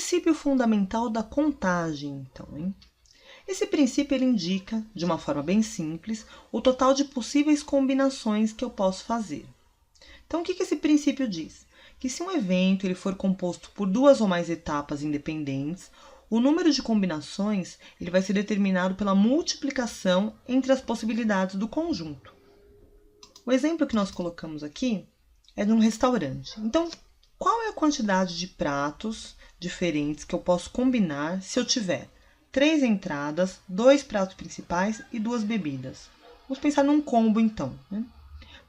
princípio fundamental da contagem, então, hein? Esse princípio ele indica, de uma forma bem simples, o total de possíveis combinações que eu posso fazer. Então, o que esse princípio diz? Que se um evento ele for composto por duas ou mais etapas independentes, o número de combinações ele vai ser determinado pela multiplicação entre as possibilidades do conjunto. O exemplo que nós colocamos aqui é de um restaurante. Então, qual é a quantidade de pratos diferentes que eu posso combinar se eu tiver 3 entradas, 2 pratos principais e 2 bebidas? Vamos pensar num combo, então, né?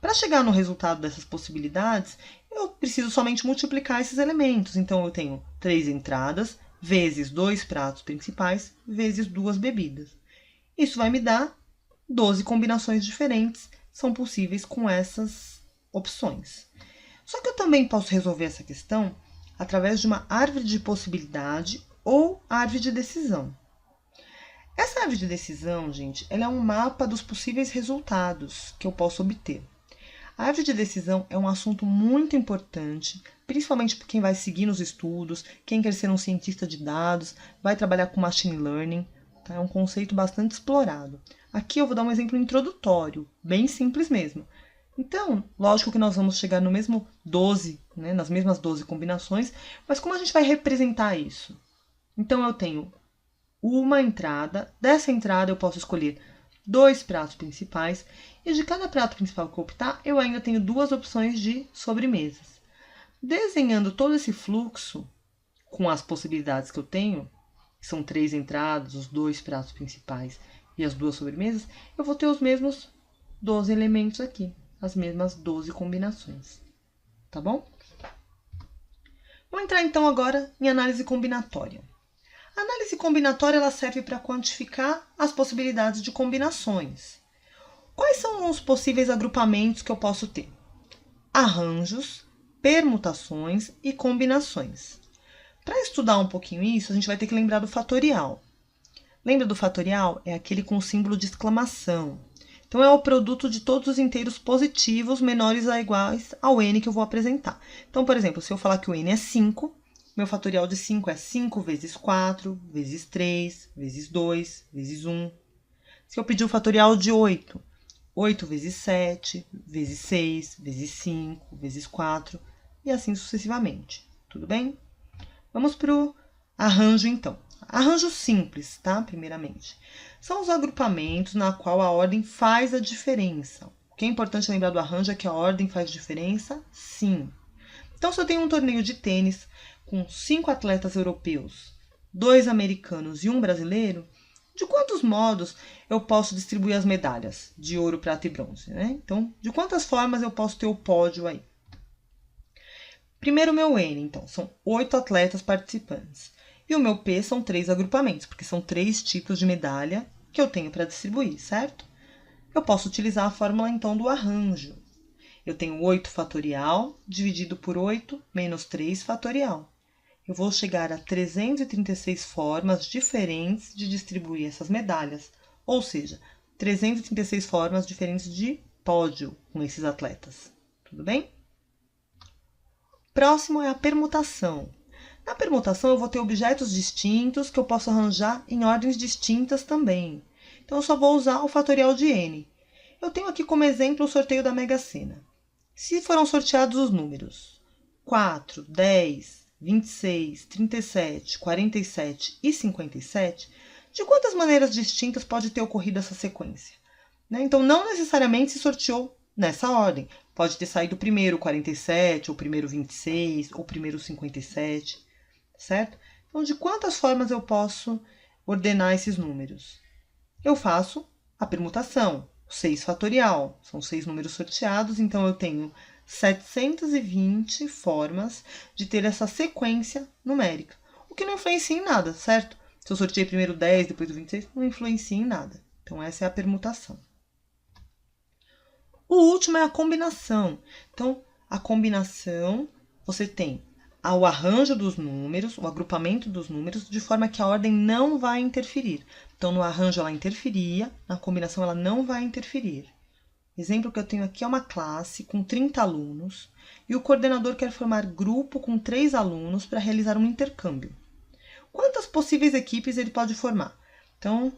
Para chegar no resultado dessas possibilidades, eu preciso somente multiplicar esses elementos. Então, eu tenho 3 entradas vezes 2 pratos principais vezes 2 bebidas. Isso vai me dar 12 combinações diferentes, são possíveis com essas opções. Só que eu também posso resolver essa questão através de uma árvore de possibilidade ou árvore de decisão. Essa árvore de decisão, gente, ela é um mapa dos possíveis resultados que eu posso obter. A árvore de decisão é um assunto muito importante, principalmente para quem vai seguir nos estudos, quem quer ser um cientista de dados, vai trabalhar com machine learning. Tá? É um conceito bastante explorado. Aqui eu vou dar um exemplo introdutório, bem simples mesmo. Então, lógico que nós vamos chegar no mesmo 12, né, nas mesmas 12 combinações, mas como a gente vai representar isso? Então, eu tenho uma entrada, dessa entrada eu posso escolher 2 pratos principais, e de cada prato principal que eu optar, eu ainda tenho 2 opções de sobremesas. Desenhando todo esse fluxo, com as possibilidades que eu tenho, que são 3 entradas, os 2 pratos principais e as 2 sobremesas, eu vou ter os mesmos 12 elementos aqui, as mesmas 12 combinações. Tá bom? Vamos entrar então agora em análise combinatória. A análise combinatória ela serve para quantificar as possibilidades de combinações. Quais são os possíveis agrupamentos que eu posso ter? Arranjos, permutações e combinações. Para estudar um pouquinho isso, a gente vai ter que lembrar do fatorial. Lembra do fatorial? É aquele com símbolo de exclamação. Então, é o produto de todos os inteiros positivos menores ou iguais ao n que eu vou apresentar. Então, por exemplo, se eu falar que o n é 5, meu fatorial de 5 é 5 vezes 4, vezes 3, vezes 2, vezes 1. Se eu pedir o fatorial de 8, 8 vezes 7, vezes 6, vezes 5, vezes 4, e assim sucessivamente. Tudo bem? Vamos para o arranjo, então. Arranjo simples, tá? Primeiramente. São os agrupamentos na qual a ordem faz a diferença. O que é importante lembrar do arranjo é que a ordem faz diferença, sim. Então, se eu tenho um torneio de tênis com 5 atletas europeus, 2 americanos e 1 brasileiro, de quantos modos eu posso distribuir as medalhas de ouro, prata e bronze, né? Então, de quantas formas eu posso ter o pódio aí? Primeiro, o meu N, então, são 8 atletas participantes. E o meu P são 3 agrupamentos, porque são 3 tipos de medalha que eu tenho para distribuir, certo? Eu posso utilizar a fórmula, então, do arranjo. Eu tenho 8 fatorial dividido por 8 menos 3 fatorial. Eu vou chegar a 336 formas diferentes de distribuir essas medalhas, ou seja, 336 formas diferentes de pódio com esses atletas. Tudo bem? Próximo é a permutação. Na permutação, eu vou ter objetos distintos que eu posso arranjar em ordens distintas também. Então, eu só vou usar o fatorial de n. Eu tenho aqui como exemplo o sorteio da Mega Sena. Se foram sorteados os números 4, 10, 26, 37, 47 e 57, de quantas maneiras distintas pode ter ocorrido essa sequência? Então, não necessariamente se sorteou nessa ordem. Pode ter saído primeiro 47, ou primeiro 26, ou primeiro 57, certo? Então, de quantas formas eu posso ordenar esses números? Eu faço a permutação, 6 fatorial, são 6 números sorteados, então eu tenho 720 formas de ter essa sequência numérica, o que não influencia em nada, certo? Se eu sorteei primeiro 10, depois o 26, não influencia em nada. Então, essa é a permutação. O último é a combinação. Então, a combinação, você tem o arranjo dos números, o agrupamento dos números, de forma que a ordem não vai interferir. Então, no arranjo ela interferia, na combinação ela não vai interferir. O exemplo que eu tenho aqui é uma classe com 30 alunos e o coordenador quer formar grupo com 3 alunos para realizar um intercâmbio. quantas possíveis equipes ele pode formar. Então,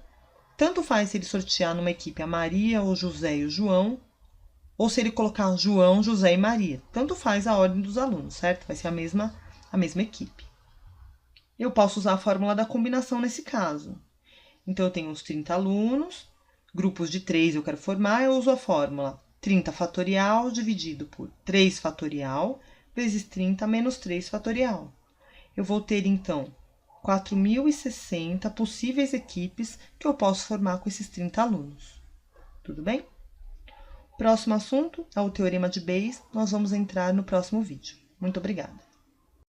tanto faz se ele sortear numa equipe a Maria, o José e o João, ou se ele colocar João, José e Maria. Tanto faz a ordem dos alunos, certo? Vai ser a mesma equipe. Eu posso usar a fórmula da combinação nesse caso. Então, eu tenho os 30 alunos, grupos de 3 eu quero formar, eu uso a fórmula 30 fatorial dividido por 3 fatorial vezes 30 menos 3 fatorial. Eu vou ter, então, 4.060 possíveis equipes que eu posso formar com esses 30 alunos. Tudo bem? Próximo assunto é o Teorema de Bayes. Nós vamos entrar no próximo vídeo. Muito obrigada!